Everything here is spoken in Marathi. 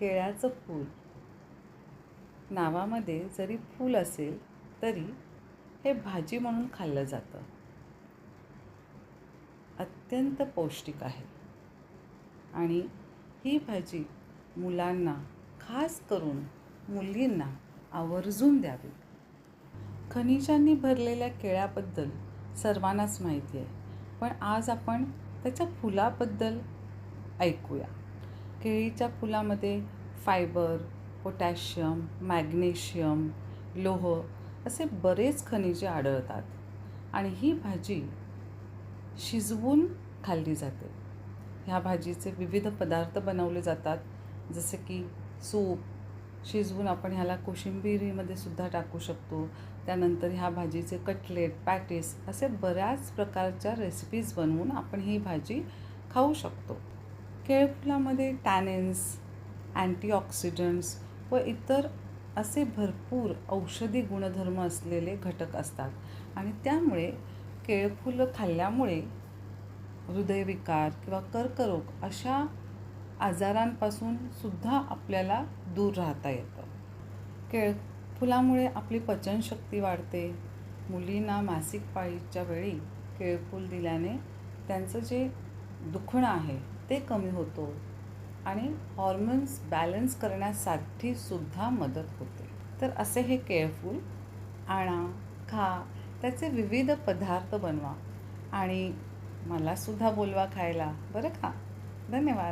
केळ्याचं फूल नावामध्ये जरी फूल असेल तरी हे भाजी म्हणून खाल्लं जातं. अत्यंत पौष्टिक आहे आणि ही भाजी मुलांना, खास करून मुलींना आवर्जून द्यावी. खनिजांनी भरलेल्या केळ्याबद्दल सर्वांनाच माहिती आहे, पण आज आपण त्याच्या फुलाबद्दल ऐकूया. केळीच्या फुलामध्ये फायबर, पोटॅशियम, मॅग्नेशियम, लोह असे बरेच खनिजे आढळतात आणि ही भाजी शिजवून खाल्ली जाते. ह्या भाजीचे विविध पदार्थ बनवले जातात, जसे की सूप शिजवून आपण ह्याला कोशिंबिरीमध्ये सुद्धा टाकू शकतो. त्यानंतर ह्या भाजीचे कटलेट, पॅटीस असे बऱ्याच प्रकारच्या रेसिपीज बनवून आपण ही भाजी खाऊ शकतो. केळफुलामध्ये टॅनिन्स, अँटीऑक्सिडंट्स व इतर असे भरपूर औषधी गुणधर्म असलेले घटक असतात आणि त्यामुळे केळफुलं खाल्ल्यामुळे हृदयविकार किंवा कर्करोग अशा आजारांपासून सुद्धा आपल्याला दूर राहता येतं. केळफुलामुळे आपली पचनशक्ती वाढते. मुलींना मासिक पाळीच्या वेळी केळफूल दिल्याने त्यांचं जे दुखणं आहे ते कमी होतो आणि हॉर्मोन्स बॅलन्स करण्यासाठी सुद्धा मदत होते. तर असे हे केळफूल आणा, खा, त्याचे विविध पदार्थ बनवा आणि मलासुद्धा बोलवा खायला, बरं का? धन्यवाद.